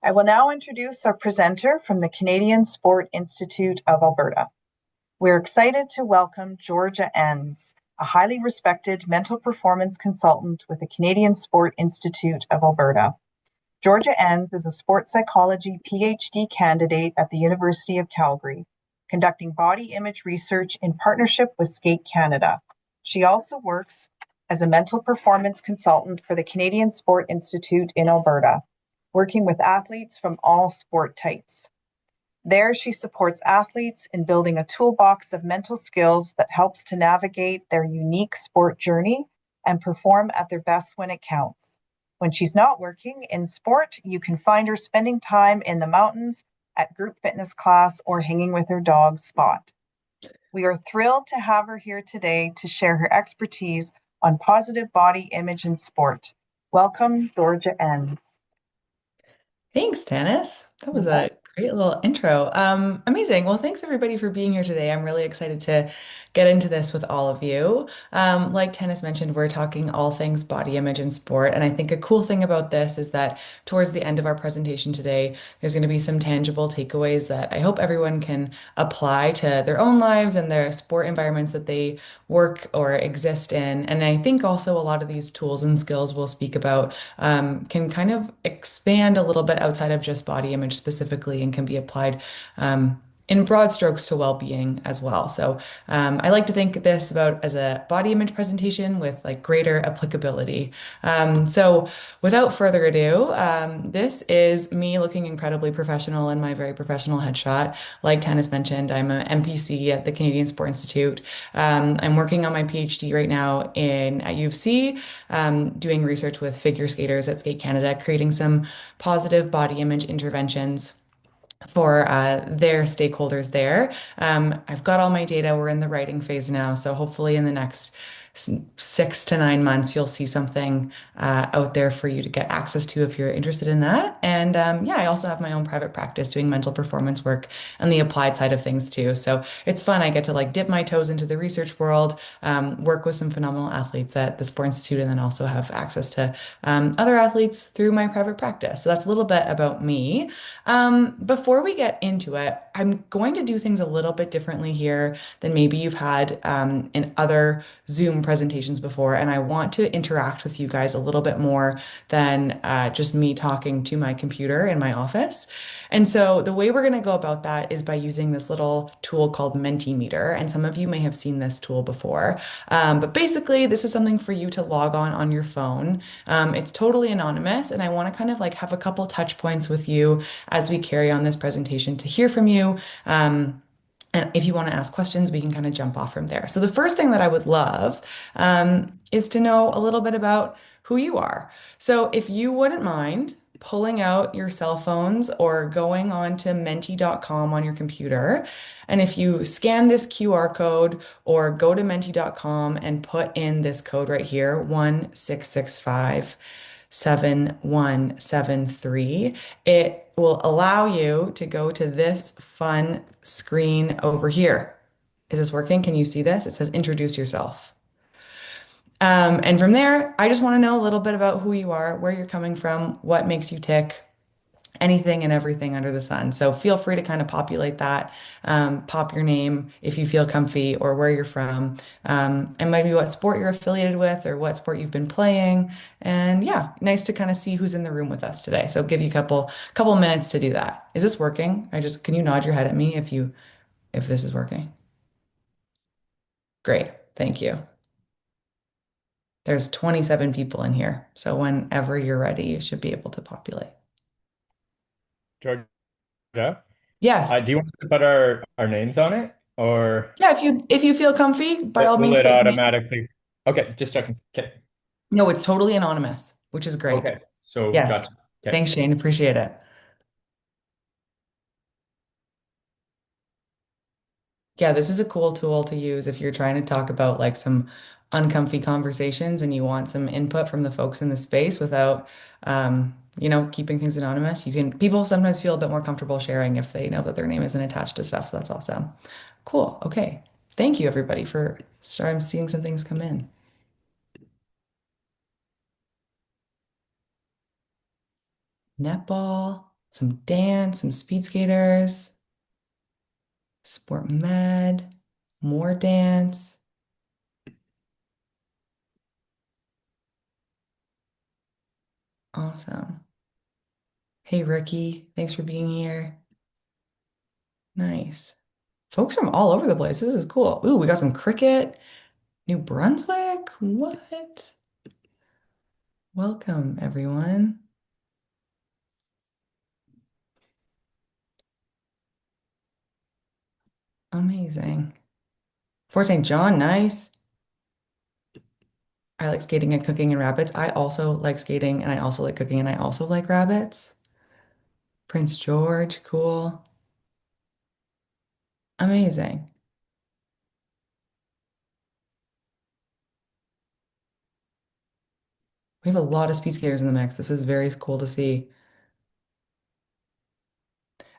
I will now introduce our presenter from the Canadian Sport Institute of Alberta. We're excited to welcome Georgia Enns, a highly respected mental performance consultant with the Canadian Sport Institute of Alberta. Georgia Enns is a sports psychology PhD candidate at the University of Calgary, conducting body image research in partnership with Skate Canada. She also works as a mental performance consultant for the Canadian Sport Institute in Alberta, working with athletes from all sport types. There, she supports athletes in building a toolbox of mental skills that helps to navigate their unique sport journey and perform at their best when it counts. When she's not working in sport, you can find her spending time in the mountains, at group fitness class, or hanging with her dog, Spot. We are thrilled to have her here today to share her expertise on positive body image in sport. Welcome, Georgia Enns. Thanks, Tanis. That was a great little intro. Amazing. Well, thanks everybody for being here today. I'm really excited to get into this with all of you. Like Tanis mentioned, we're talking all things body image and sport. And I think a cool thing about this is that towards the end of our presentation today, there's going to be some tangible takeaways that I hope everyone can apply to their own lives and their sport environments that they work or exist in. And I think also a lot of these tools and skills we'll speak about can kind of expand a little bit outside of just body image specifically and can be applied in broad strokes to well-being as well. So I like to think of this about as a body image presentation with like greater applicability. So without further ado, this is me looking incredibly professional in my very professional headshot. Like Tanis mentioned, I'm an MPC at the Canadian Sport Institute. I'm working on my PhD right now at U of C, doing research with figure skaters at Skate Canada, creating some positive body image interventions for their stakeholders there. I've got all my data. We're in the writing phase now. So hopefully in the next 6 to 9 months, you'll see something out there for you to get access to if you're interested in that. And yeah, I also have my own private practice doing mental performance work and the applied side of things too. So it's fun. I get to like dip my toes into the research world, work with some phenomenal athletes at the Sport Institute, and then also have access to other athletes through my private practice. So that's a little bit about me. Before we get into it, I'm going to do things a little bit differently here than maybe you've had in other Zoom presentations before, and I want to interact with you guys a little bit more than just me talking to my computer in my office. And so the way we're going to go about that is by using this little tool called Mentimeter, and some of you may have seen this tool before. But basically, this is something for you to log on your phone. It's totally anonymous, and I want to kind of like have a couple touch points with you as we carry on this presentation to hear from you. And if you want to ask questions, we can kind of jump off from there. So the first thing that I would love is to know a little bit about who you are. So if you wouldn't mind pulling out your cell phones or going on to menti.com on your computer, and if you scan this QR code or go to menti.com and put in this code right here, 16657173, it will allow you to go to this fun screen over here. Is this working? Can you see this? It says introduce yourself. And from there, I just want to know a little bit about who you are, where you're coming from, what makes you tick, anything and everything under the sun. So feel free to kind of populate that, pop your name if you feel comfy or where you're from, and maybe what sport you're affiliated with or what sport you've been playing. And yeah, nice to kind of see who's in the room with us today. So give you a couple minutes to do that. Is this working? Can you nod your head at me if this is working? Great. Thank you. There's 27 people in here. So whenever you're ready, you should be able to populate. Georgia, Yes. do you want to put our names on it, or Yeah, if you feel comfy, by all will means it put your name. automatically? Okay, just checking. Okay, No, it's totally anonymous, which is great. okay. So Yes. gotcha. Okay. Thanks, Shane. Appreciate it. Yeah, this is a cool tool to use if you're trying to talk about like some uncomfy conversations and you want some input from the folks in the space without, keeping things anonymous. People sometimes feel a bit more comfortable sharing if they know that their name isn't attached to stuff. So that's awesome. Cool. Okay. Thank you, everybody, sorry, I'm seeing some things come in. Netball. Some dance, some speed skaters, sport med, more dance. Awesome. Hey, Ricky, thanks for being here. Nice. Folks from all over the place. This is cool. Ooh, we got some cricket. New Brunswick? What? Welcome, everyone. Amazing. Fort St. John, nice. I like skating and cooking and rabbits. I also like skating and I also like cooking and I also like rabbits. Prince George, cool. Amazing. We have a lot of speed skaters in the mix. This is very cool to see.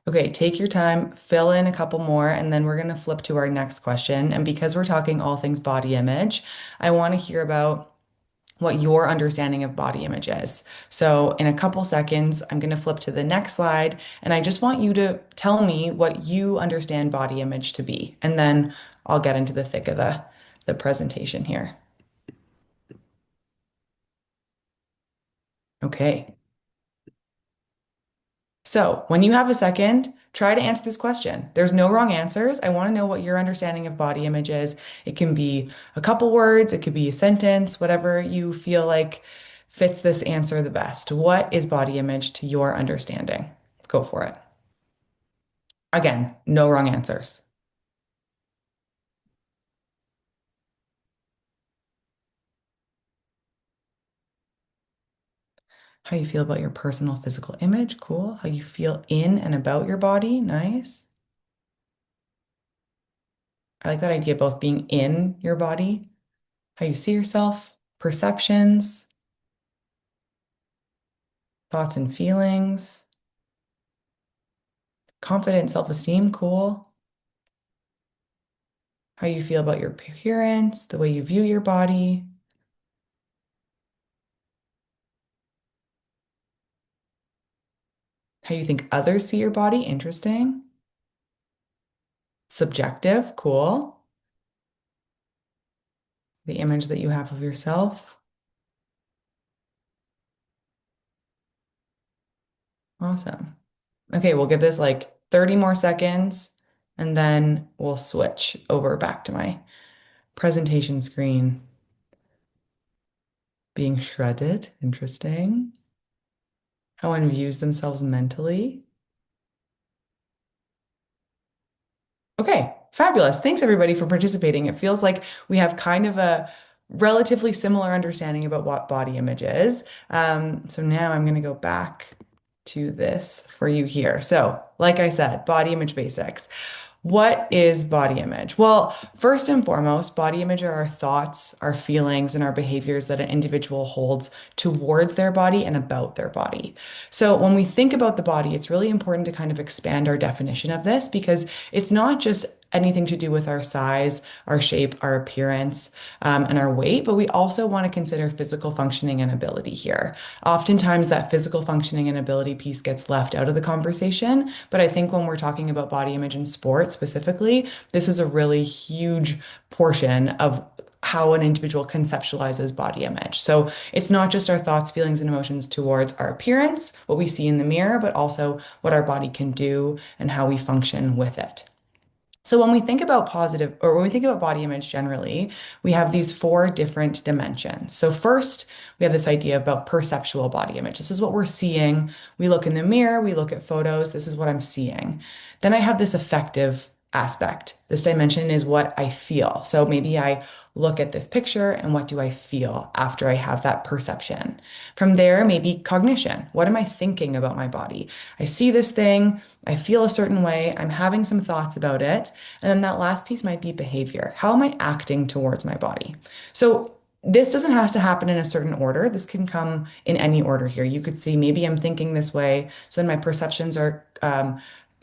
Okay, take your time, fill in a couple more, and then we're going to flip to our next question. And because we're talking all things body image, I want to hear about what your understanding of body image is. So, in a couple seconds, I'm going to flip to the next slide, and I just want you to tell me what you understand body image to be. And then I'll get into the thick of the presentation here. Okay. So, when you have a second, try to answer this question. There's no wrong answers. I want to know what your understanding of body image is. It can be a couple words, it could be a sentence, whatever you feel like fits this answer the best. What is body image to your understanding? Go for it. Again, no wrong answers. How you feel about your personal physical image, cool. How you feel in and about your body, nice. I like that idea of both being in your body, how you see yourself, perceptions, thoughts and feelings, confident self-esteem, cool. How you feel about your appearance, the way you view your body. How you think others see your body, interesting. Subjective, cool. The image that you have of yourself. Awesome. Okay, we'll give this like 30 more seconds and then we'll switch over back to my presentation screen. Being shredded, interesting. How one views themselves mentally. Okay, fabulous. Thanks everybody for participating. It feels like we have kind of a relatively similar understanding about what body image is. So now I'm going to go back to this for you here. So, like I said, body image basics. What is body image? Well, first and foremost, body image are our thoughts, our feelings, and our behaviors that an individual holds towards their body and about their body. So, when we think about the body, it's really important to kind of expand our definition of this because it's not just anything to do with our size, our shape, our appearance, and our weight, but we also want to consider physical functioning and ability here. Oftentimes, that physical functioning and ability piece gets left out of the conversation, but I think when we're talking about body image in sport specifically, this is a really huge portion of how an individual conceptualizes body image. So it's not just our thoughts, feelings, and emotions towards our appearance, what we see in the mirror, but also what our body can do and how we function with it. So when we think about positive or when we think about body image generally, we have these four different dimensions. So first, we have this idea about perceptual body image. This is what we're seeing. We look in the mirror, we look at photos, this is what I'm seeing. Then I have this affective aspect. This dimension is what I feel. So maybe I look at this picture and what do I feel after I have that perception? From there, maybe cognition. What am I thinking about my body? I see this thing, I feel a certain way, I'm having some thoughts about it. And then that last piece might be behavior. How am I acting towards my body? So this doesn't have to happen in a certain order. This can come in any order here. You could see maybe I'm thinking this way, so then my perceptions are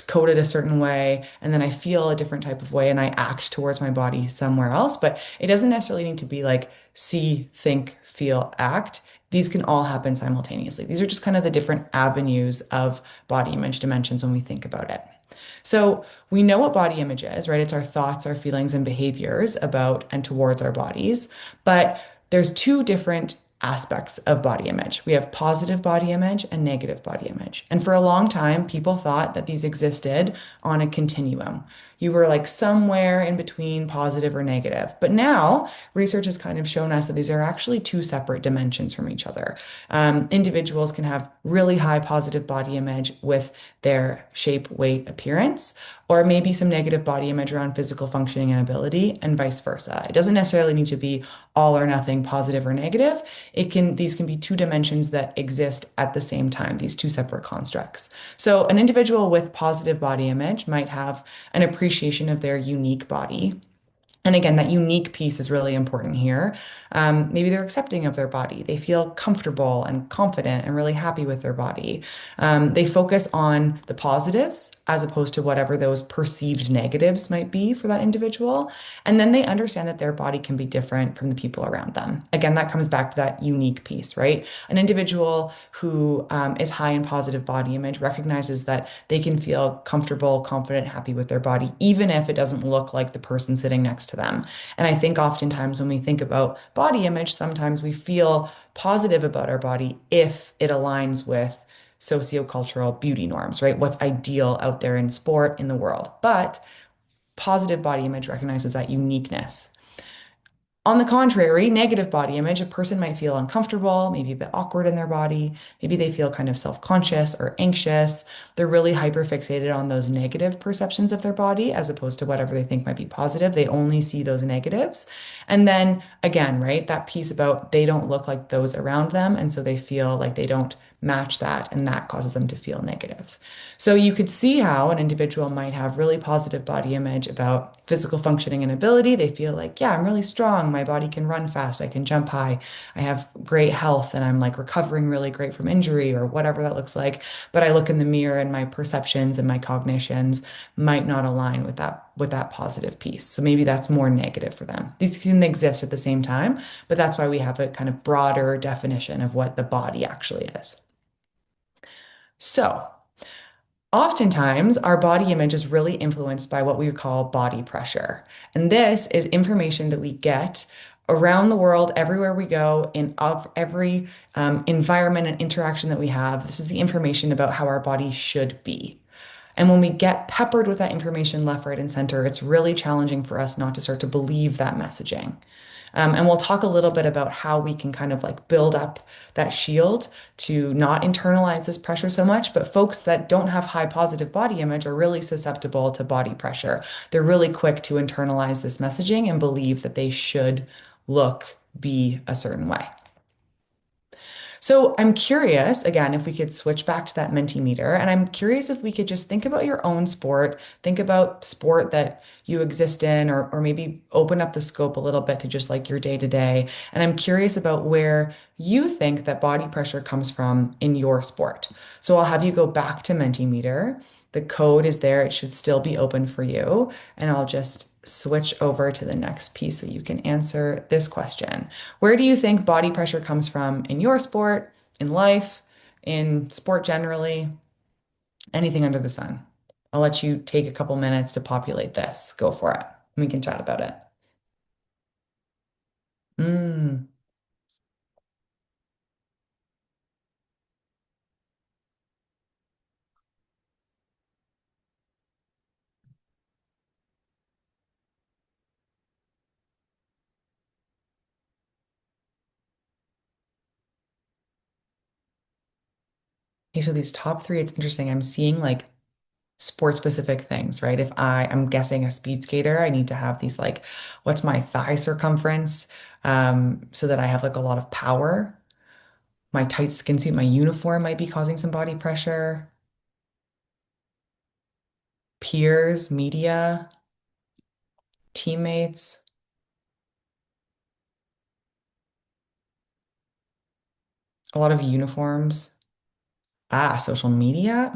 coded a certain way, and then I feel a different type of way and I act towards my body somewhere else. But it doesn't necessarily need to be like see, think, feel, act. these can all happen simultaneously. These are just kind of the different avenues of body image dimensions when we think about it. So we know what body image is, right? It's our thoughts, our feelings, and behaviors about and towards our bodies. But there's two different aspects of body image. We have positive body image and negative body image. And for a long time, people thought that these existed on a continuum. You were like somewhere in between positive or negative. But now research has kind of shown us that these are actually two separate dimensions from each other. Individuals can have really high positive body image with their shape, weight, appearance, or maybe some negative body image around physical functioning and ability, and vice versa. It doesn't necessarily need to be all or nothing, positive or negative. These can be two dimensions that exist at the same time, these two separate constructs. So an individual with positive body image might have an appreciation of their unique body. And again, that unique piece is really important here. Maybe they're accepting of their body. They feel comfortable and confident and really happy with their body. They focus on the positives as opposed to whatever those perceived negatives might be for that individual. And then they understand that their body can be different from the people around them. Again, that comes back to that unique piece, right? An individual who is high in positive body image recognizes that they can feel comfortable, confident, happy with their body, even if it doesn't look like the person sitting next to them. And I think oftentimes when we think about body image, sometimes we feel positive about our body if it aligns with sociocultural beauty norms, right? What's ideal out there in sport in the world. But positive body image recognizes that uniqueness. On the contrary, negative body image, a person might feel uncomfortable, maybe a bit awkward in their body. Maybe they feel kind of self-conscious or anxious. They're really hyper-fixated on those negative perceptions of their body as opposed to whatever they think might be positive. They only see those negatives. And then again, right, that piece about they don't look like those around them. And so they feel like they don't match that, and that causes them to feel negative. So you could see how an individual might have really positive body image about physical functioning and ability. They feel like, yeah, I'm really strong. My body can run fast. I can jump high. I have great health and I'm like recovering really great from injury or whatever that looks like. But I look in the mirror and my perceptions and my cognitions might not align with that positive piece. So maybe that's more negative for them. These can exist at the same time, but that's why we have a kind of broader definition of what the body actually is. So, oftentimes, our body image is really influenced by what we call body pressure. And this is information that we get around the world, everywhere we go, in of every environment and interaction that we have. This is the information about how our body should be. And when we get peppered with that information left, right, and center, it's really challenging for us not to start to believe that messaging. And we'll talk a little bit about how we can kind of like build up that shield to not internalize this pressure so much. But folks that don't have high positive body image are really susceptible to body pressure. They're really quick to internalize this messaging and believe that they should look, be a certain way. So I'm curious, again, if we could switch back to that Mentimeter, and I'm curious if we could just think about your own sport, think about sport that you exist in, or maybe open up the scope a little bit to just like your day to day. And I'm curious about where you think that body pressure comes from in your sport. So I'll have you go back to Mentimeter. The code is there. It should still be open for you. And I'll just switch over to the next piece so you can answer this question. Where do you think body pressure comes from in your sport, in life, in sport generally, anything under the sun? I'll let you take a couple minutes to populate this. Go for it. We can chat about it. Mm. Okay, so these top three, it's interesting. I'm seeing like sport specific things, right? If I'm guessing a speed skater, I need to have these like, what's my thigh circumference? So that I have like a lot of power. My tight skin suit, my uniform might be causing some body pressure. Peers, media, teammates, a lot of uniforms. Ah, social media.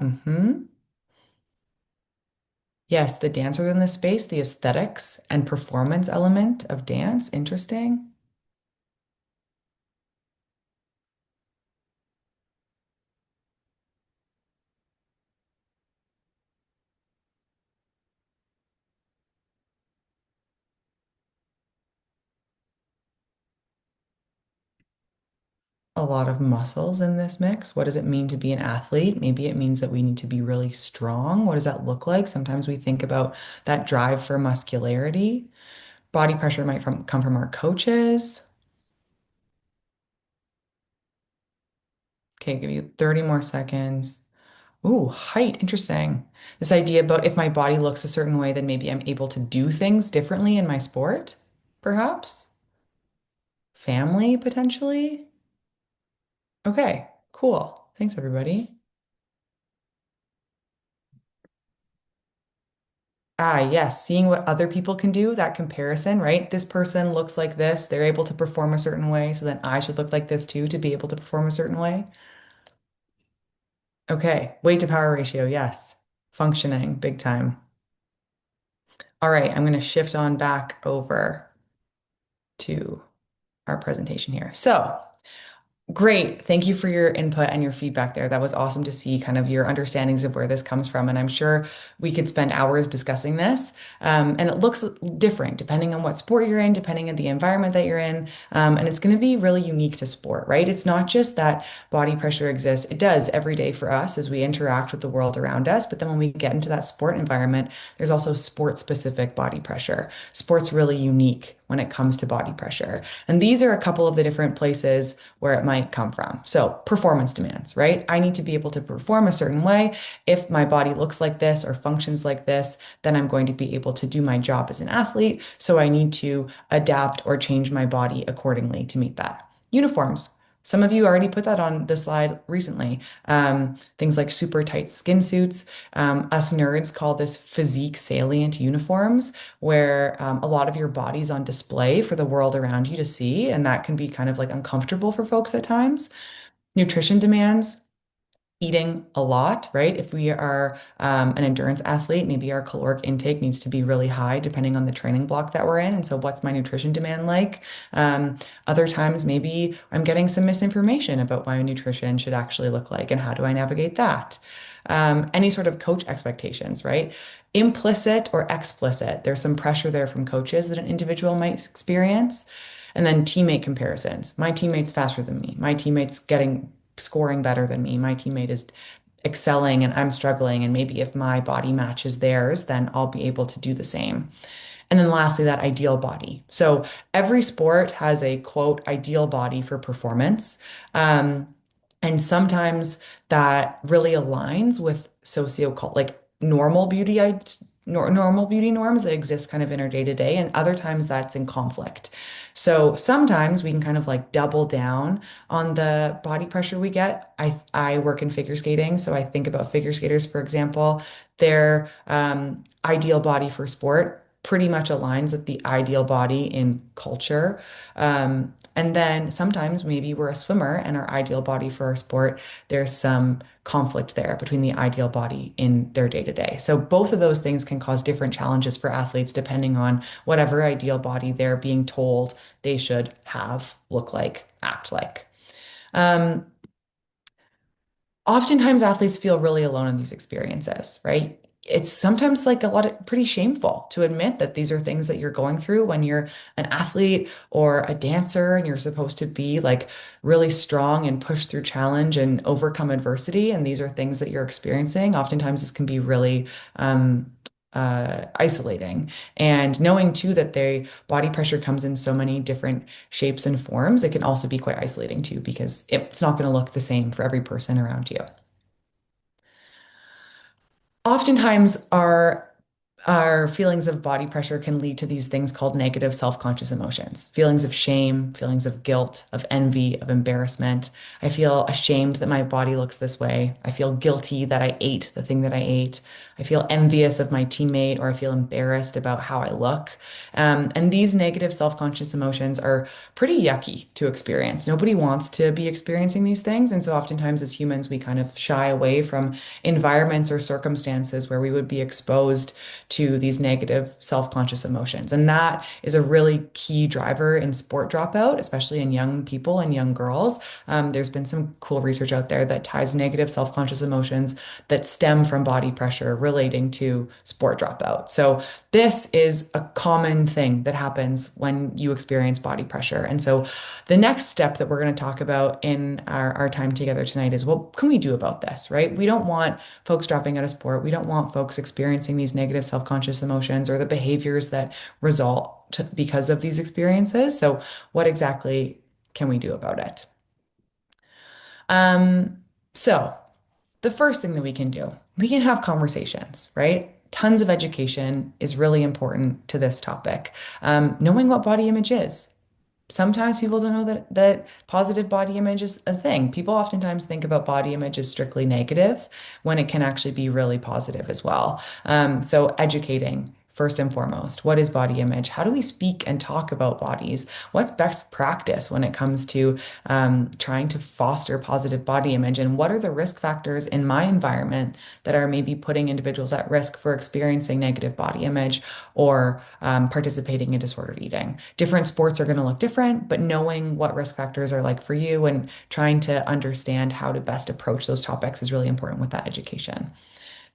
Yes, the dance within the space, the aesthetics and performance element of dance. Interesting. a lot of muscles in this mix. What does it mean to be an athlete? Maybe it means that we need to be really strong. What does that look like? Sometimes we think about that drive for muscularity. Body pressure might come from our coaches. Okay, give you 30 more seconds. Ooh, height, interesting. This idea about if my body looks a certain way, then maybe I'm able to do things differently in my sport, perhaps. Family, potentially. Okay, cool. Thanks, everybody. Ah, yes, seeing what other people can do, that comparison, right? This person looks like this, they're able to perform a certain way, so then I should look like this too to be able to perform a certain way. Okay, weight to power ratio, yes. Functioning, big time. All right, I'm going to shift on back over to our presentation here. So, great. Thank you for your input and your feedback there. That was awesome to see kind of your understandings of where this comes from. And I'm sure we could spend hours discussing this. And it looks different depending on what sport you're in, depending on the environment that you're in. And it's going to be really unique to sport, right? It's not just that body pressure exists. It does every day for us as we interact with the world around us. But then when we get into that sport environment, there's also sport specific body pressure. Sport's really unique when it comes to body pressure. And these are a couple of the different places where it might come from. So, performance demands, right? I need to be able to perform a certain way. If my body looks like this or functions like this, then I'm going to be able to do my job as an athlete. So, I need to adapt or change my body accordingly to meet that. Uniforms. Some of you already put that on the slide recently. Things like super tight skin suits. Us nerds call this physique salient uniforms, where a lot of your body's on display for the world around you to see. And that can be kind of like uncomfortable for folks at times. Nutrition demands, eating a lot, right? If we are an endurance athlete, maybe our caloric intake needs to be really high depending on the training block that we're in. And so, what's my nutrition demand like? Other times, maybe I'm getting some misinformation about what my nutrition should actually look like, and how do I navigate that? Any sort of coach expectations, right? Implicit or explicit. There's some pressure there from coaches that an individual might experience. And then teammate comparisons. My teammate's faster than me. My teammate's getting scoring better than me. My teammate is excelling and I'm struggling. And maybe if my body matches theirs, then I'll be able to do the same. And then lastly, that ideal body. So every sport has a quote, ideal body for performance. And sometimes that really aligns with like normal beauty, normal beauty norms that exist kind of in our day to day. And other times that's in conflict. So sometimes we can kind of like double down on the body pressure we get. I work in figure skating, so I think about figure skaters, for example, their ideal body for sport pretty much aligns with the ideal body in culture. And then sometimes maybe we're a swimmer and our ideal body for our sport, there's some conflict there between the ideal body in their day to day. So both of those things can cause different challenges for athletes depending on whatever ideal body they're being told they should have, look like, act like. Um, Oftentimes athletes feel really alone in these experiences, right? It's sometimes like a lot of pretty shameful to admit that these are things that you're going through when you're an athlete or a dancer and you're supposed to be like really strong and push through challenge and overcome adversity. And these are things that you're experiencing. Oftentimes, this can be really isolating. And knowing too that the body pressure comes in so many different shapes and forms, it can also be quite isolating too, because it's not going to look the same for every person around you. Oftentimes, our feelings of body pressure can lead to these things called negative self-conscious emotions, feelings of shame, feelings of guilt, of envy, of embarrassment. I feel ashamed that my body looks this way. I feel guilty that I ate the thing that I ate. I feel envious of my teammate, or I feel embarrassed about how I look. And these negative self-conscious emotions are pretty yucky to experience. Nobody wants to be experiencing these things. And so oftentimes as humans, we kind of shy away from environments or circumstances where we would be exposed to these negative self-conscious emotions. And that is a really key driver in sport dropout, especially in young people and young girls. There's been some cool research out there that ties negative self-conscious emotions that stem from body pressure relating to sport dropout. So this is a common thing that happens when you experience body pressure. And so the next step that we're going to talk about in our time together tonight is what can we do about this, right? We don't want folks dropping out of sport. We don't want folks experiencing these negative self-conscious emotions or the behaviors that result because of these experiences. So what exactly can we do about it? Um, so the first thing that we can do, we can have conversations, right? Tons of education is really important to this topic. Knowing what body image is. Sometimes people don't know that positive body image is a thing. People oftentimes think about body image as strictly negative when it can actually be really positive as well. So educating. First and foremost, what is body image? How do we speak and talk about bodies? What's best practice when it comes to trying to foster positive body image? And what are the risk factors in my environment that are maybe putting individuals at risk for experiencing negative body image or participating in disordered eating? Different sports are going to look different, but knowing what risk factors are like for you and trying to understand how to best approach those topics is really important with that education.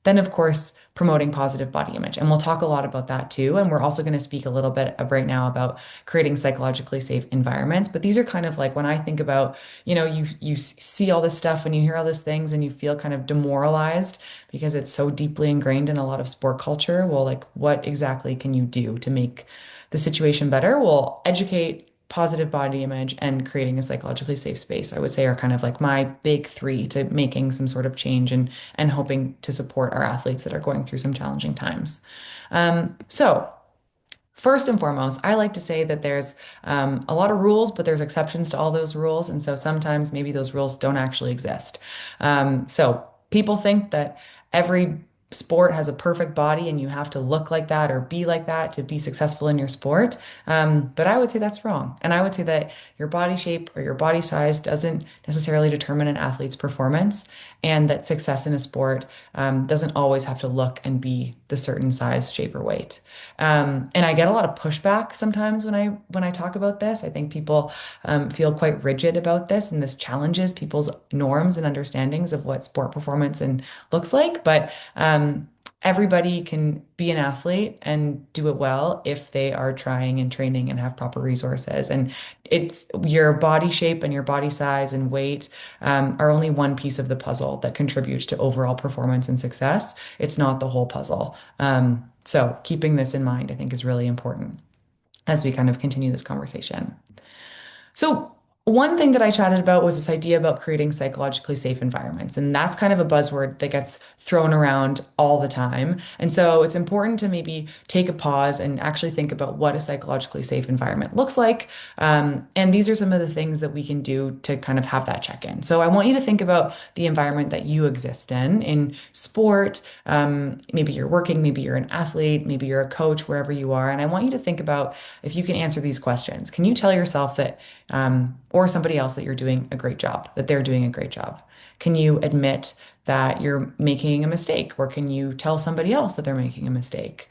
Then, of course, promoting positive body image. And we'll talk a lot about that too. And we're also going to speak a little bit right now about creating psychologically safe environments. But these are kind of like when I think about, you see all this stuff and you hear all these things and you feel kind of demoralized because it's so deeply ingrained in a lot of sport culture. Well, like what exactly can you do to make the situation better? Well, educate positive body image and creating a psychologically safe space, I would say are kind of like my big three to making some sort of change and hoping to support our athletes that are going through some challenging times. So first and foremost, I like to say that there's a lot of rules, but there's exceptions to all those rules. And so sometimes maybe those rules don't actually exist. So people think that every sport has a perfect body and you have to look like that or be like that to be successful in your sport. But I would say that's wrong. And I would say that your body shape or your body size doesn't necessarily determine an athlete's performance, and that success in a sport doesn't always have to look and be the certain size, shape, or weight. And I get a lot of pushback sometimes when I talk about this. I think people feel quite rigid about this, and this challenges people's norms and understandings of what sport performance and looks like. But everybody can be an athlete and do it well if they are trying and training and have proper resources. And it's your body shape and your body size and weight are only one piece of the puzzle that contributes to overall performance and success. It's not the whole puzzle. So keeping this in mind, I think, is really important as we kind of continue this conversation. So, one thing that I chatted about was this idea about creating psychologically safe environments. And that's kind of a buzzword that gets thrown around all the time. And so it's important to maybe take a pause and actually think about what a psychologically safe environment looks like. And these are some of the things that we can do to kind of have that check in. So I want you to think about the environment that you exist in sport. Maybe you're working, maybe you're an athlete, maybe you're a coach, wherever you are. And I want you to think about if you can answer these questions. Can you tell yourself that or somebody else that you're doing a great job, that they're doing a great job? Can you admit that you're making a mistake, or can you tell somebody else that they're making a mistake?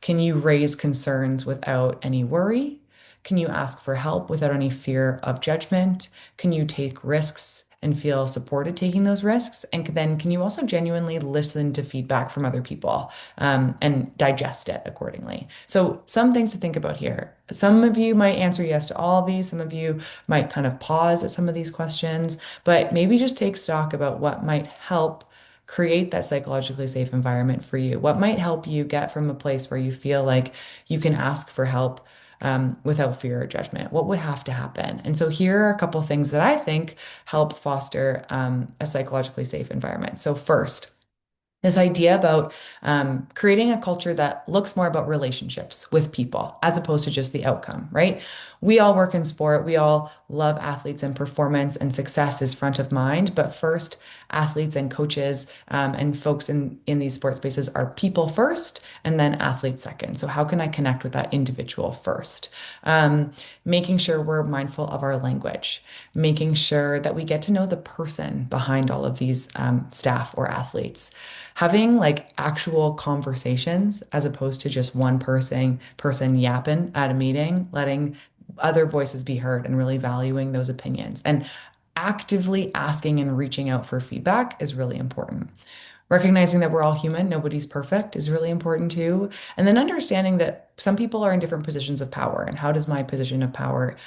Can you raise concerns without any worry? Can you ask for help without any fear of judgment? Can you take risks and feel supported taking those risks? And then can you also genuinely listen to feedback from other people and digest it accordingly? So some things to think about here. Some of you might answer yes to all of these. Some of you might kind of pause at some of these questions, but maybe just take stock about what might help create that psychologically safe environment for you. What might help you get from a place where you feel like you can ask for help without fear or judgment? What would have to happen? And so here are a couple of things that I think help foster a psychologically safe environment. So first, this idea about creating a culture that looks more about relationships with people as opposed to just the outcome, right? We all work in sport. We all love athletes and performance, and success is front of mind. But first, athletes and coaches and folks in these sports spaces are people first, and then athletes second. So how can I connect with that individual first? Making sure we're mindful of our language, making sure that we get to know the person behind all of these staff or athletes. having like actual conversations as opposed to just one person yapping at a meeting, letting other voices be heard and really valuing those opinions and actively asking and reaching out for feedback is really important. Recognizing that we're all human, nobody's perfect is really important too. And then understanding that some people are in different positions of power, and how does my position of power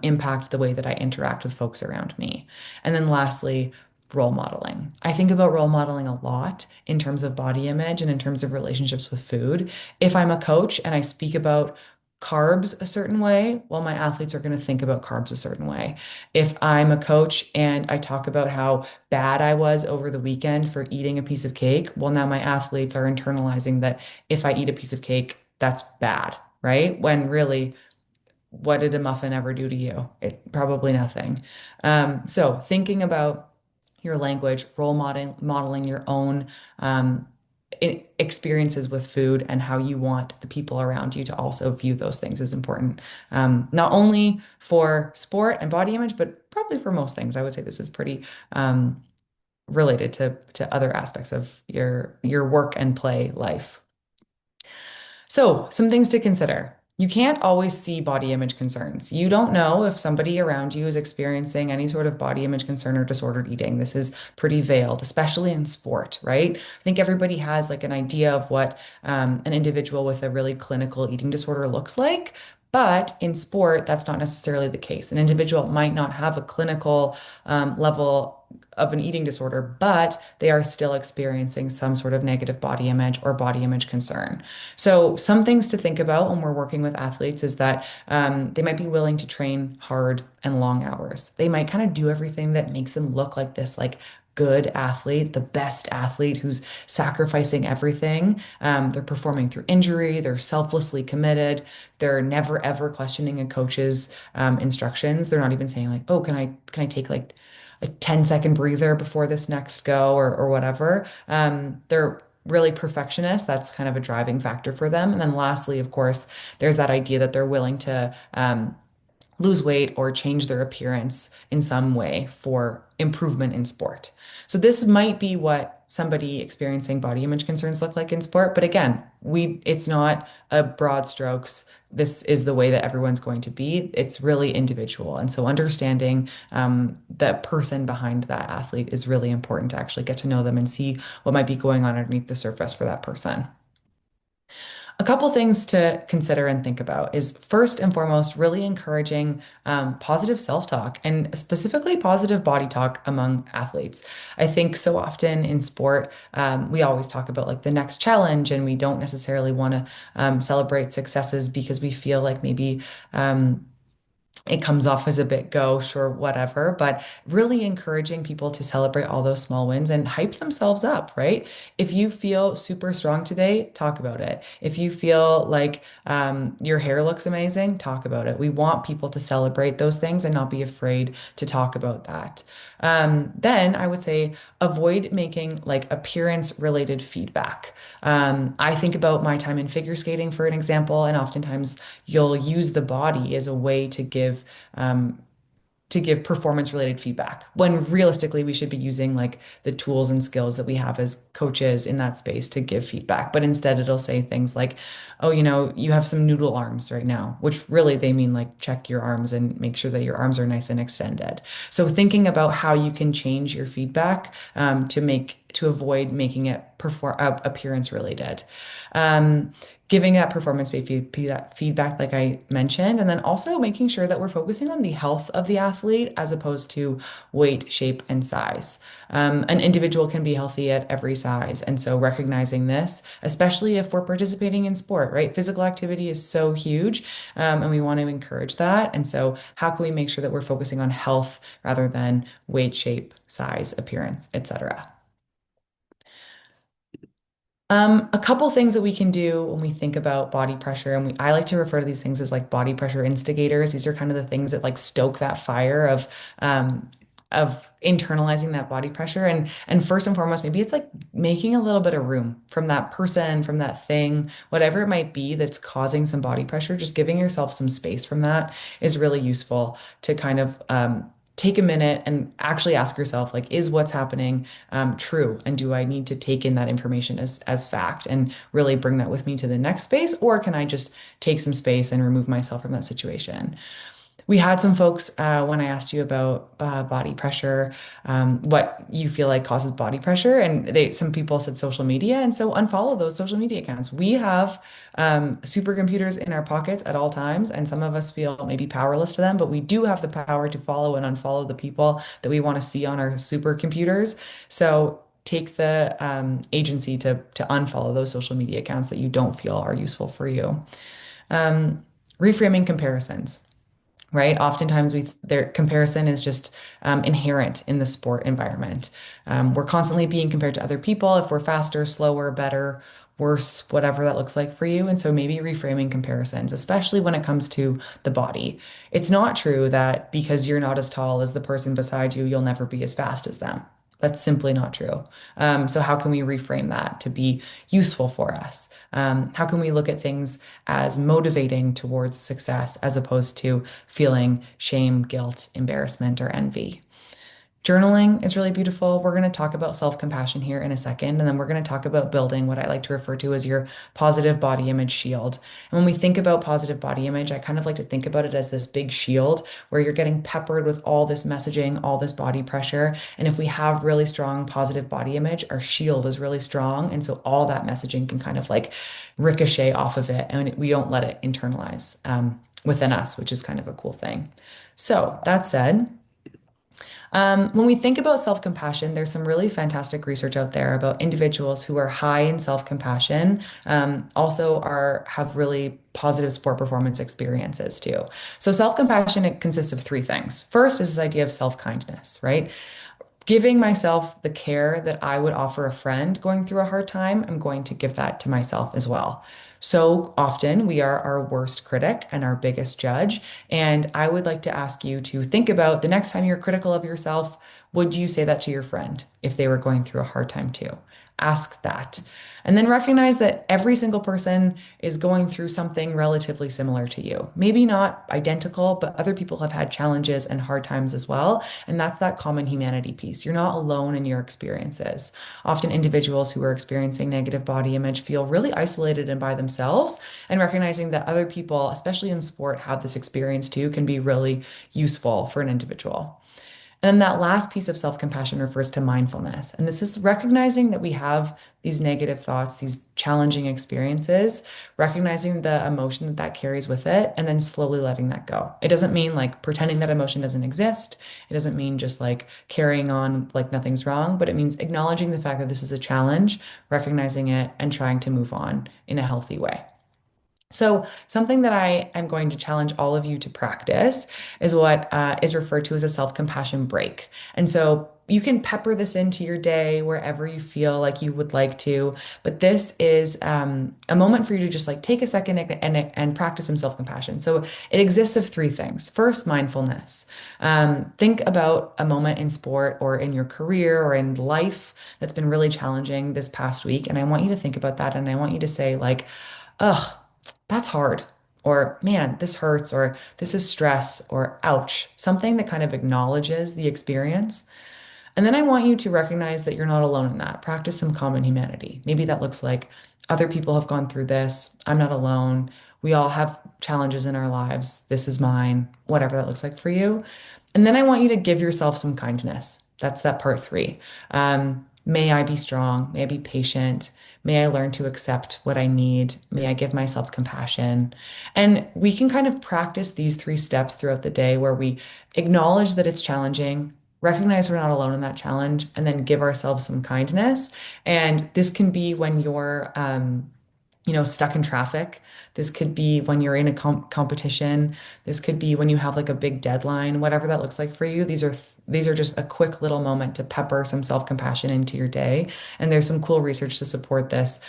impact the way that I interact with folks around me? And then lastly, role modeling. I think about role modeling a lot in terms of body image and in terms of relationships with food. If I'm a coach and I speak about carbs a certain way, well, my athletes are going to think about carbs a certain way. If I'm a coach and I talk about how bad I was over the weekend for eating a piece of cake, well, now my athletes are internalizing that if I eat a piece of cake, that's bad, right? When really, what did a muffin ever do to you? It probably nothing. So thinking about your language, modeling your own experiences with food and how you want the people around you to also view those things is important. Not only for sport and body image, but probably for most things. I would say this is pretty related to other aspects of your work and play life. So, some things to consider. You can't always see body image concerns. You don't know if somebody around you is experiencing any sort of body image concern or disordered eating. This is pretty veiled, especially in sport, right? I think everybody has like an idea of what an individual with a really clinical eating disorder looks like. But in sport, that's not necessarily the case. An individual might not have a clinical level of an eating disorder, but they are still experiencing some sort of negative body image or body image concern. So, some things to think about when we're working with athletes is that they might be willing to train hard and long hours. They might kind of do everything that makes them look like this, like good athlete, the best athlete who's sacrificing everything. They're performing through injury, they're selflessly committed, they're never ever questioning a coach's instructions. They're not even saying like, "Oh, can I take like a 10-second breather before this next go or whatever." They're really perfectionist. That's kind of a driving factor for them. And then lastly, of course, there's that idea that they're willing to lose weight or change their appearance in some way for improvement in sport. So this might be what somebody experiencing body image concerns look like in sport, but again, we it's not a broad strokes. This is the way that everyone's going to be. It's really individual. And so understanding the person behind that athlete is really important to actually get to know them and see what might be going on underneath the surface for that person. A couple things to consider and think about is first and foremost, really encouraging positive self-talk and specifically positive body talk among athletes. I think so often in sport, we always talk about like the next challenge, and we don't necessarily want to celebrate successes because we feel like maybe it comes off as a bit gauche or whatever, but really encouraging people to celebrate all those small wins and hype themselves up, right? If you feel super strong today, talk about it. If you feel like your hair looks amazing, talk about it. We want people to celebrate those things and not be afraid to talk about that. Then I would say avoid making like appearance related feedback. I think about my time in figure skating, for an example, and oftentimes you'll use the body as a way um, to give performance related feedback when realistically we should be using like the tools and skills that we have as coaches in that space to give feedback. But instead, it'll say things like, oh, you have some noodle arms right now, which really they mean like check your arms and make sure that your arms are nice and extended. So thinking about how you can change your feedback to avoid making it perform appearance related. Um, Giving that performance-based feedback, like I mentioned, and then also making sure that we're focusing on the health of the athlete as opposed to weight, shape, and size. An individual can be healthy at every size. And so recognizing this, especially if we're participating in sport, right? Physical activity is so huge, and we want to encourage that. And so how can we make sure that we're focusing on health rather than weight, shape, size, appearance, etc.? A couple things that we can do when we think about body pressure, and I like to refer to these things as like body pressure instigators. These are kind of the things that like stoke that fire of internalizing that body pressure. And first and foremost, maybe it's like making a little bit of room from that person, from that thing, whatever it might be that's causing some body pressure. Just giving yourself some space from that is really useful to kind of take a minute and actually ask yourself, like, is what's happening true? And do I need to take in that information as fact and really bring that with me to the next space? Or can I just take some space and remove myself from that situation? We had some folks when I asked you about body pressure, what you feel like causes body pressure, and some people said social media, and so unfollow those social media accounts. We have supercomputers in our pockets at all times, and some of us feel maybe powerless to them, but we do have the power to follow and unfollow the people that we want to see on our supercomputers. So take the agency to unfollow those social media accounts that you don't feel are useful for you. Um, Reframing comparisons, right? Oftentimes their comparison is just inherent in the sport environment. We're constantly being compared to other people if we're faster, slower, better, worse, whatever that looks like for you. And so maybe reframing comparisons, especially when it comes to the body. It's not true that because you're not as tall as the person beside you, you'll never be as fast as them. That's simply not true. So how can we reframe that to be useful for us? How can we look at things as motivating towards success as opposed to feeling shame, guilt, embarrassment, or envy? Journaling is really beautiful. We're going to talk about self-compassion here in a second, and then we're going to talk about building what I like to refer to as your positive body image shield. And when we think about positive body image, I kind of like to think about it as this big shield where you're getting peppered with all this messaging, all this body pressure. And if we have really strong positive body image, our shield is really strong. And so all that messaging can kind of like ricochet off of it, and we don't let it internalize within us, which is kind of a cool thing. So that said, when we think about self-compassion, there's some really fantastic research out there about individuals who are high in self-compassion, also have really positive sport performance experiences too. So self-compassion, it consists of three things. First is this idea of self-kindness, right? Giving myself the care that I would offer a friend going through a hard time, I'm going to give that to myself as well. So often we are our worst critic and our biggest judge. And I would like to ask you to think about the next time you're critical of yourself, would you say that to your friend if they were going through a hard time too? Ask that. And then recognize that every single person is going through something relatively similar to you. Maybe not identical, but other people have had challenges and hard times as well. And that's that common humanity piece. You're not alone in your experiences. Often individuals who are experiencing negative body image feel really isolated and by themselves. And recognizing that other people, especially in sport, have this experience too can be really useful for an individual. And that last piece of self-compassion refers to mindfulness. And this is recognizing that we have these negative thoughts, these challenging experiences, recognizing the emotion that that carries with it, and then slowly letting that go. It doesn't mean like pretending that emotion doesn't exist. It doesn't mean just like carrying on like nothing's wrong, but it means acknowledging the fact that this is a challenge, recognizing it, and trying to move on in a healthy way. So, something that I am going to challenge all of you to practice is what is referred to as a self-compassion break. And so, you can pepper this into your day wherever you feel like you would like to. But this is a moment for you to just like take a second and practice some self-compassion. So, it exists of three things. First, mindfulness. Think about a moment in sport or in your career or in life that's been really challenging this past week. And I want you to think about that. And I want you to say, like, ugh, that's hard. Or, man, this hurts. Or, this is stress. Or, ouch. Something that kind of acknowledges the experience. And then I want you to recognize that you're not alone in that. Practice some common humanity. Maybe that looks like other people have gone through this. I'm not alone. We all have challenges in our lives. This is mine, whatever that looks like for you. And then I want you to give yourself some kindness. That's that part three. May I be strong. May I be patient. May I learn to accept what I need. May I give myself compassion. And we can kind of practice these three steps throughout the day where we acknowledge that it's challenging, recognize we're not alone in that challenge, and then give ourselves some kindness. And this can be when you're, stuck in traffic. This could be when you're in a competition. This could be when you have like a big deadline, whatever that looks like for you. These are just a quick little moment to pepper some self-compassion into your day. And there's some cool research to support this.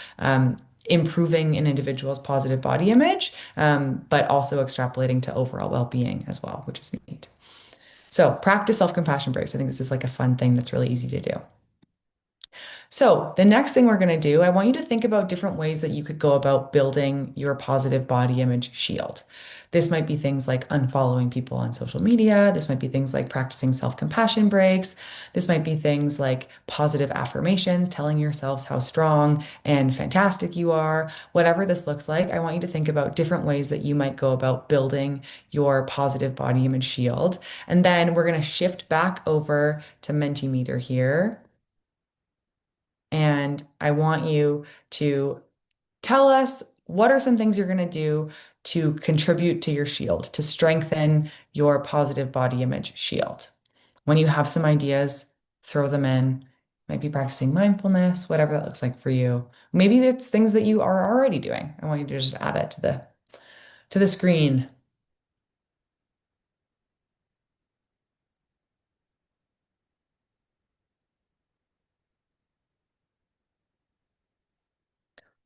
Improving an individual's positive body image, but also extrapolating to overall well-being as well, which is neat. So practice self-compassion breaks. I think this is like a fun thing that's really easy to do. So, the next thing we're going to do, I want you to think about different ways that you could go about building your positive body image shield. This might be things like unfollowing people on social media. This might be things like practicing self-compassion breaks. This might be things like positive affirmations, telling yourselves how strong and fantastic you are. Whatever this looks like, I want you to think about different ways that you might go about building your positive body image shield. And then we're going to shift back over to Mentimeter here. And I want you to tell us what are some things you're going to do to contribute to your shield, to strengthen your positive body image shield. When you have some ideas, throw them in. Might be practicing mindfulness, whatever that looks like for you. Maybe it's things that you are already doing. I want you to just add it to the screen.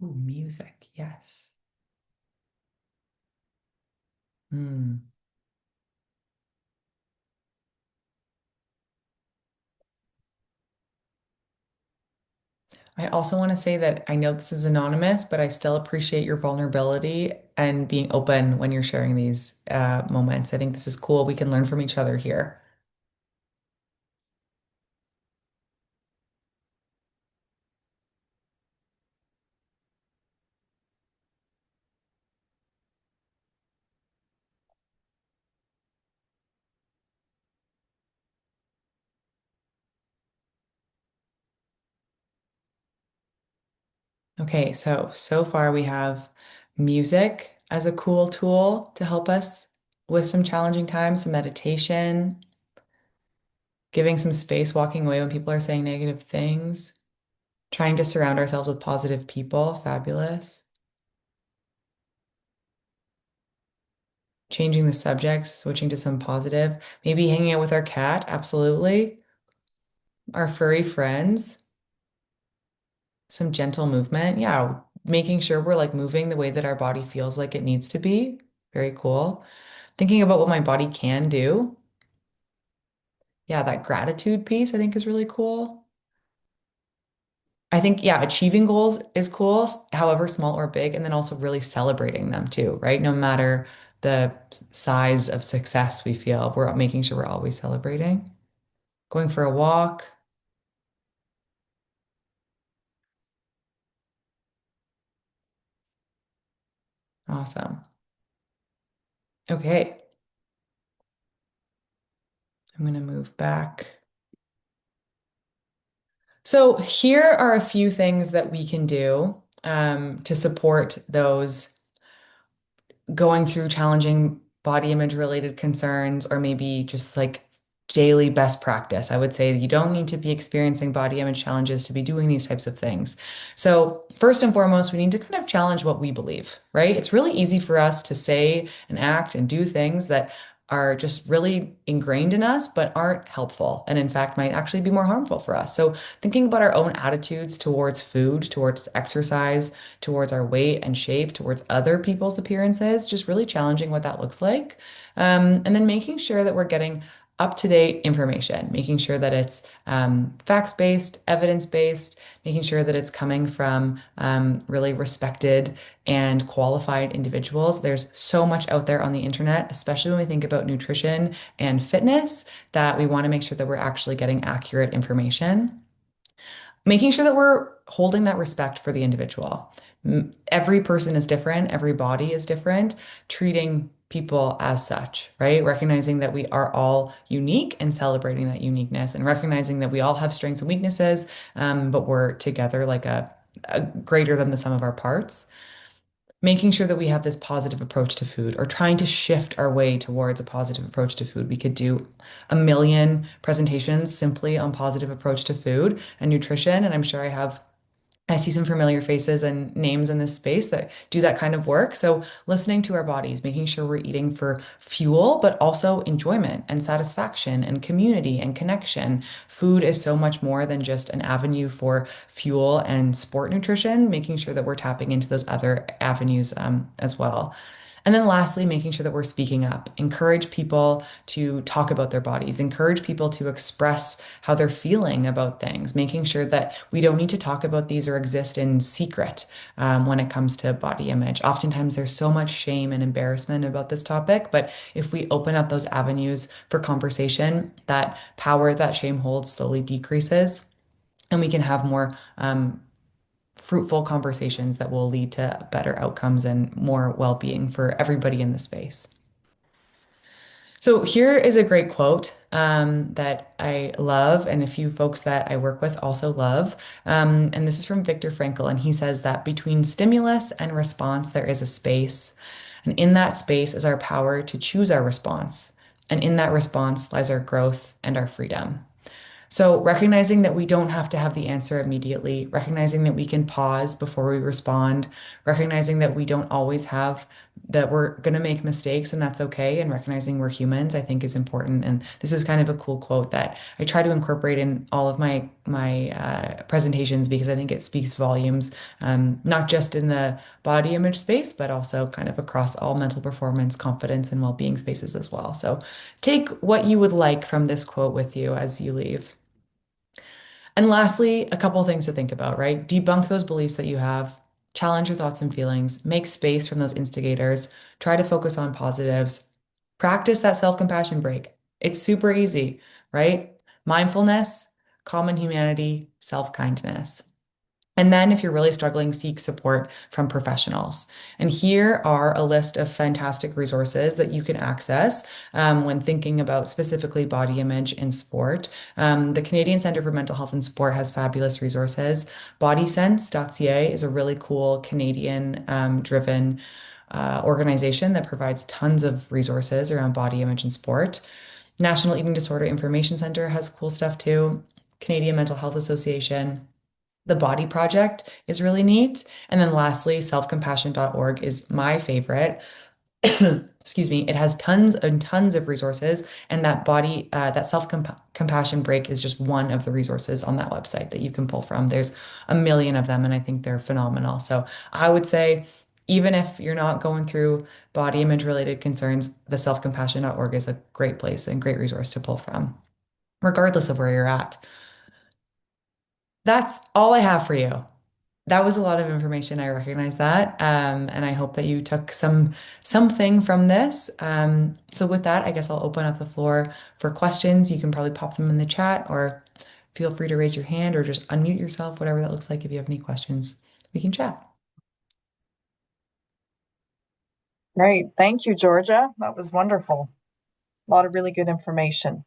Ooh, music. Yes. Hmm. I also want to say that I know this is anonymous, but I still appreciate your vulnerability and being open when you're sharing these moments. I think this is cool. We can learn from each other here. Okay, so far we have music as a cool tool to help us with some challenging times, some meditation, giving some space, walking away when people are saying negative things, trying to surround ourselves with positive people, fabulous. Changing the subject, switching to some positive, maybe hanging out with our cat, absolutely. Our furry friends, some gentle movement. Yeah, making sure we're like moving the way that our body feels like it needs to be. Very cool. Thinking about what my body can do. Yeah, that gratitude piece I think is really cool. I think, yeah, achieving goals is cool, however small or big, and then also really celebrating them too, right? No matter the size of success we feel, we're making sure we're always celebrating. Going for a walk. Awesome. Okay, I'm going to move back. So here are a few things that we can do to support those going through challenging body image related concerns or maybe just like daily best practice. I would say you don't need to be experiencing body image challenges to be doing these types of things. So, first and foremost, we need to kind of challenge what we believe, right? It's really easy for us to say and act and do things that are just really ingrained in us, but aren't helpful and in fact might actually be more harmful for us. So, thinking about our own attitudes towards food, towards exercise, towards our weight and shape, towards other people's appearances, just really challenging what that looks like. And then making sure that we're getting up-to-date information, making sure that it's facts-based, evidence-based, making sure that it's coming from really respected and qualified individuals. There's so much out there on the internet, especially when we think about nutrition and fitness, that we want to make sure that we're actually getting accurate information, making sure that we're holding that respect for the individual. Every person is different, every body is different, treating people as such, right? Recognizing that we are all unique and celebrating that uniqueness and recognizing that we all have strengths and weaknesses, but we're together like a greater than the sum of our parts. Making sure that we have this positive approach to food or trying to shift our way towards a positive approach to food. We could do a million presentations simply on positive approach to food and nutrition. And I'm sure I see some familiar faces and names in this space that do that kind of work. So, listening to our bodies, making sure we're eating for fuel, but also enjoyment and satisfaction and community and connection. Food is so much more than just an avenue for fuel and sport nutrition, making sure that we're tapping into those other avenues as well. And then lastly, making sure that we're speaking up, encourage people to talk about their bodies, encourage people to express how they're feeling about things, making sure that we don't need to talk about these or exist in secret when it comes to body image. Oftentimes, there's so much shame and embarrassment about this topic, but if we open up those avenues for conversation, that power that shame holds slowly decreases, and we can have more fruitful conversations that will lead to better outcomes and more well-being for everybody in the space. So here is a great quote that I love, and a few folks that I work with also love. And this is from Viktor Frankl, and he says that between stimulus and response, there is a space. And in that space is our power to choose our response. And in that response lies our growth and our freedom. So, recognizing that we don't have to have the answer immediately, recognizing that we can pause before we respond, recognizing that we don't always have, that we're going to make mistakes and that's okay, and recognizing we're humans, I think is important. And this is kind of a cool quote that I try to incorporate in all of my presentations because I think it speaks volumes, not just in the body image space, but also kind of across all mental performance, confidence, and well-being spaces as well. So, take what you would like from this quote with you as you leave. And lastly, a couple of things to think about, right? Debunk those beliefs that you have, challenge your thoughts and feelings, make space from those instigators, try to focus on positives, practice that self-compassion break. It's super easy, right? Mindfulness, common humanity, self-kindness. And then, if you're really struggling, seek support from professionals. And here are a list of fantastic resources that you can access when thinking about specifically body image in sport. The Canadian Centre for Mental Health and Sport has fabulous resources. Bodysense.ca is a really cool Canadian driven organization that provides tons of resources around body image in sport. National Eating Disorder Information Center has cool stuff too. Canadian Mental Health Association. The Body Project is really neat. And then lastly, selfcompassion.org is my favorite. Excuse me. It has tons and tons of resources, and that self-compassion break is just one of the resources on that website that you can pull from. There's a million of them, and I think they're phenomenal. So I would say, even if you're not going through body image related concerns, the selfcompassion.org is a great place and great resource to pull from, regardless of where you're at. That's all I have for you. That was a lot of information. I recognize that. And I hope that you took something from this. So with that, I guess I'll open up the floor for questions. You can probably pop them in the chat or feel free to raise your hand or just unmute yourself, whatever that looks like. If you have any questions, we can chat. Great. Thank you, Georgia. That was wonderful. A lot of really good information.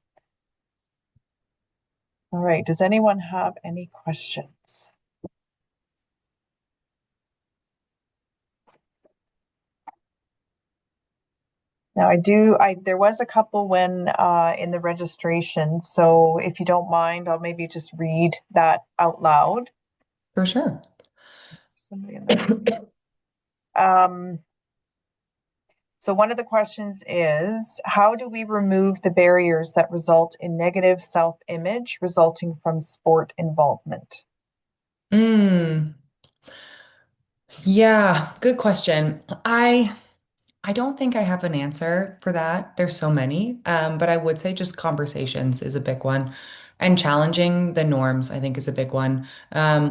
All right. Does anyone have any questions? Now there was a couple when in the registration. So if you don't mind, I'll maybe just read that out loud. For sure. Somebody in there. Um, so one of the questions is, how do we remove the barriers that result in negative self-image resulting from sport involvement? Mm, yeah, good question. I don't think I have an answer for that. There's so many. But I would say just conversations is a big one. And challenging the norms, I think, is a big one.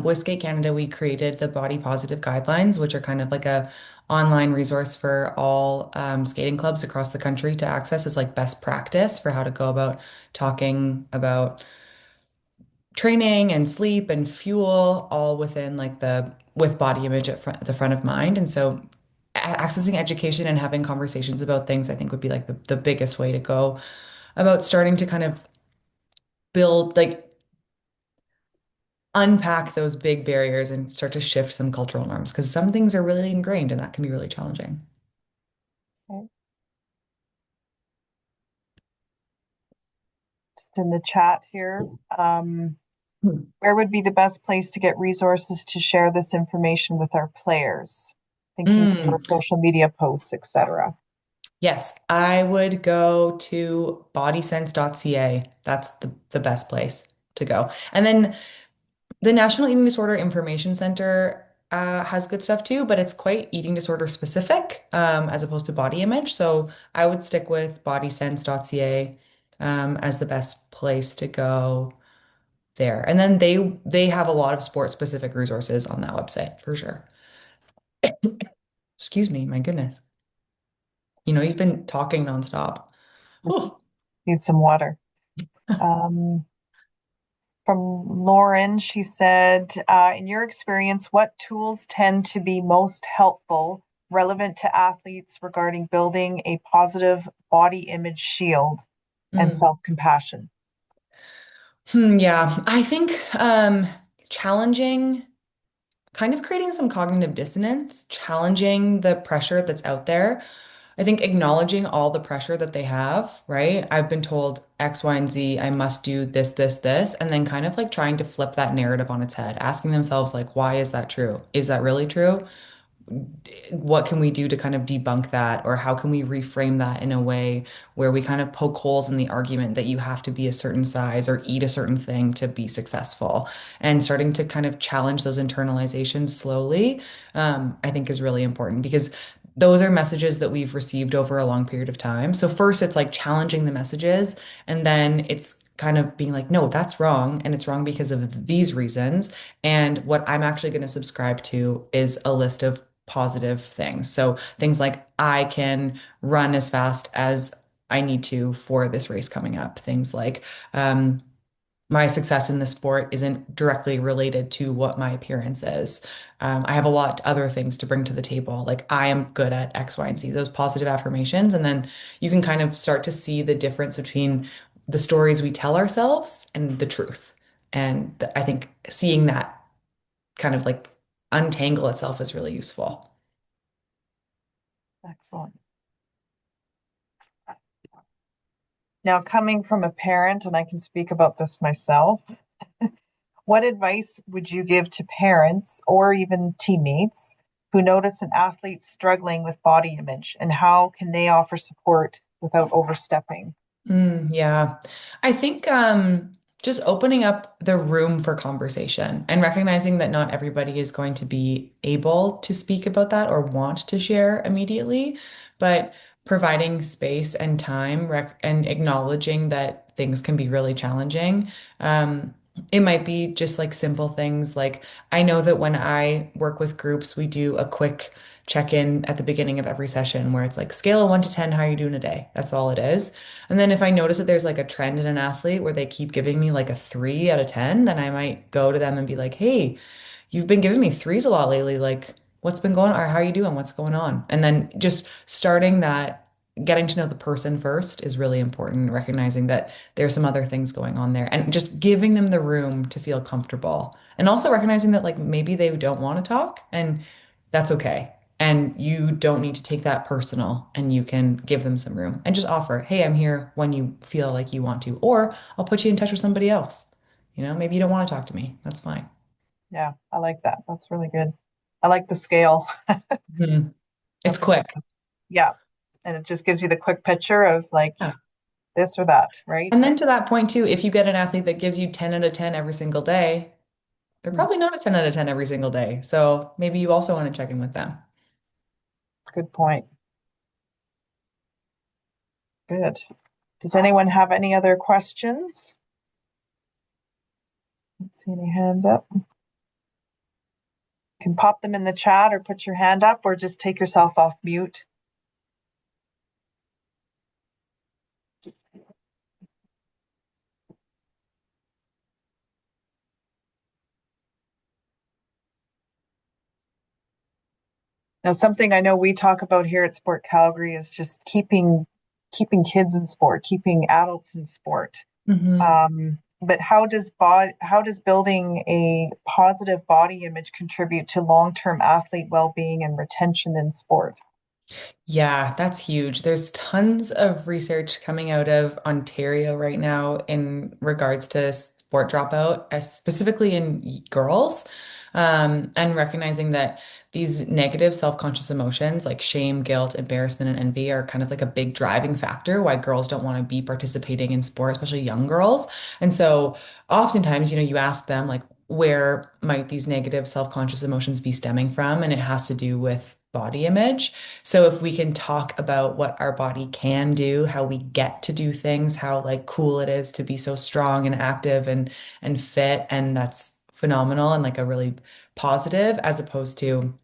With Skate Canada, we created the body positive guidelines, which are kind of like a online resource for all skating clubs across the country to access as like best practice for how to go about talking about training and sleep and fuel all within like with body image at the front of mind. And so accessing education and having conversations about things, I think would be like the biggest way to go about starting to kind of build like unpack those big barriers and start to shift some cultural norms because some things are really ingrained and that can be really challenging. Okay. Just in the chat here, where would be the best place to get resources to share this information with our players? Thinking for Mm. social media posts, etc. Yes, I would go to bodysense.ca. That's the best place to go. And then the National Eating Disorder Information Center has good stuff too, but it's quite eating disorder specific as opposed to body image. So I would stick with bodysense.ca as the best place to go there. And then they have a lot of sports specific resources on that website for sure. Excuse me, my goodness. You know, you've been talking nonstop. Oh. Need some water. Um, from Lauren, she said, in your experience, what tools tend to be most helpful, relevant to athletes regarding building a positive body image shield and Mm. self-compassion? Yeah, I think challenging, kind of creating some cognitive dissonance, challenging the pressure that's out there. I think acknowledging all the pressure that they have, right? I've been told X, Y, and Z, I must do this, this, this, and then kind of like trying to flip that narrative on its head, asking themselves, like, why is that true? Is that really true? What can we do to kind of debunk that, or how can we reframe that in a way where we kind of poke holes in the argument that you have to be a certain size or eat a certain thing to be successful, and starting to kind of challenge those internalizations slowly, I think is really important because those are messages that we've received over a long period of time. So first it's like challenging the messages, and then it's kind of being like, no, that's wrong. And it's wrong because of these reasons. And what I'm actually going to subscribe to is a list of positive things. So things like I can run as fast as I need to for this race coming up. Things like my success in the sport isn't directly related to what my appearance is. I have a lot other things to bring to the table. Like I am good at X, Y, and Z, those positive affirmations. And then you can kind of start to see the difference between the stories we tell ourselves and the truth. And I think seeing that kind of like untangle itself is really useful. Excellent. Now, coming from a parent, and I can speak about this myself, what advice would you give to parents or even teammates who notice an athlete struggling with body image, and how can they offer support without overstepping? Yeah. I think just opening up the room for conversation and recognizing that not everybody is going to be able to speak about that or want to share immediately, but providing space and time and acknowledging that things can be really challenging. It might be just like simple things like I know that when I work with groups, we do a quick check-in at the beginning of every session where it's like scale of 1 to 10, how are you doing today? That's all it is. And then if I notice that there's like a trend in an athlete where they keep giving me like a 3 out of 10, then I might go to them and be like, hey, you've been giving me threes a lot lately. Like, what's been going on? Or how are you doing? What's going on? And then just starting that, getting to know the person first is really important, recognizing that there's some other things going on there and just giving them the room to feel comfortable. And also recognizing that like maybe they don't want to talk and that's okay. And you don't need to take that personal and you can give them some room and just offer, hey, I'm here when you feel like you want to, or I'll put you in touch with somebody else. You know, maybe you don't want to talk to me. That's fine. Yeah, I like that. That's really good. I like the scale. Mhm. It's That's a good quick. one. Yeah. And it just gives you the quick picture of like Yeah. this or that, right? And then to that point too, if you get an athlete that gives you 10 out of 10 every single day, they're Hmm, probably not a 10 out of 10 every single day. So maybe you also want to check in with them. good point. Good. Does anyone have any other questions? Don't see any hands up. You can pop them in the chat or put your hand up or just take yourself off mute. Now, something I know we talk about here at Sport Calgary is just keeping kids in sport, keeping adults in sport. Mhm. But how does building a positive body image contribute to long-term athlete well-being and retention in sport? Yeah, that's huge. There's tons of research coming out of Ontario right now in regards to sport dropout, specifically in girls, and recognizing that these negative self-conscious emotions like shame, guilt, embarrassment, and envy are kind of like a big driving factor why girls don't want to be participating in sport, especially young girls. And so oftentimes, you know, you ask them like, where might these negative self-conscious emotions be stemming from? And it has to do with body image. So if we can talk about what our body can do, how we get to do things, how like cool it is to be so strong and active and fit, and that's phenomenal and like a really positive as opposed to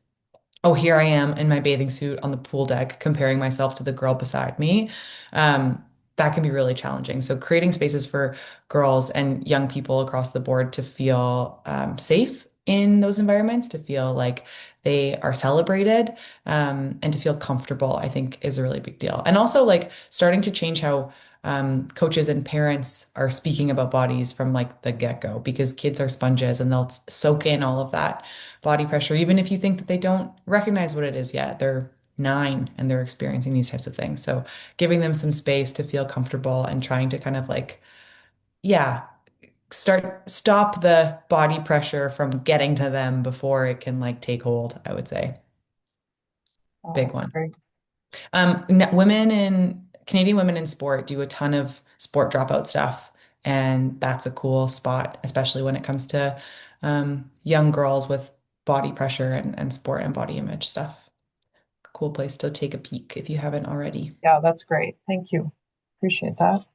oh, here I am in my bathing suit on the pool deck comparing myself to the girl beside me. Um, that can be really challenging. So creating spaces for girls and young people across the board to feel safe in those environments, to feel like they are celebrated, and to feel comfortable, I think is a really big deal. And also like starting to change how coaches and parents are speaking about bodies from like the get-go because kids are sponges and they'll soak in all of that body pressure, even if you think that they don't recognize what it is yet. They're 9 and they're experiencing these types of things. So giving them some space to feel comfortable and trying to kind of like, yeah, stop the body pressure from getting to them before it can like take hold, I would say. Oh, Big that's one. great. Women in Canadian women in sport do a ton of sport dropout stuff, and that's a cool spot, especially when it comes to young girls with body pressure and sport and body image stuff. Cool place to take a peek if you haven't already. Yeah, that's great. Thank you. Appreciate that.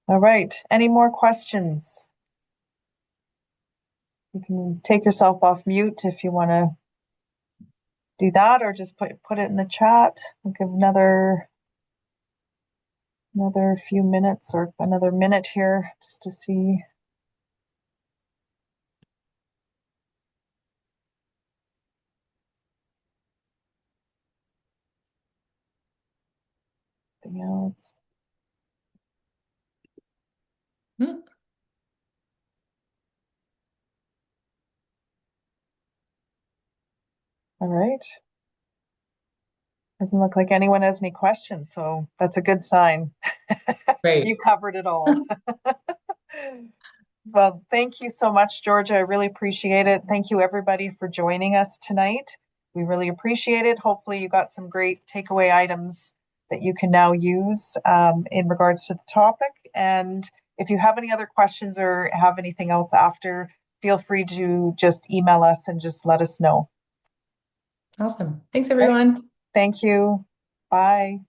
All right. Any more questions? You can take yourself off mute if you want to do that, or just put it in the chat. We'll give another few minutes or another minute here just to see. Anything else. Hmm. All right. Doesn't look like anyone has any questions, so that's a good sign. You Great. covered it all. Well, thank you so much, Georgia. I really appreciate it. Thank you, everybody, for joining us tonight. We really appreciate it. Hopefully, you got some great takeaway items that you can now use in regards to the topic. And if you have any other questions or have anything else after, feel free to just email us and just let us know. Awesome. Thanks, Right. everyone. Thank you. Bye.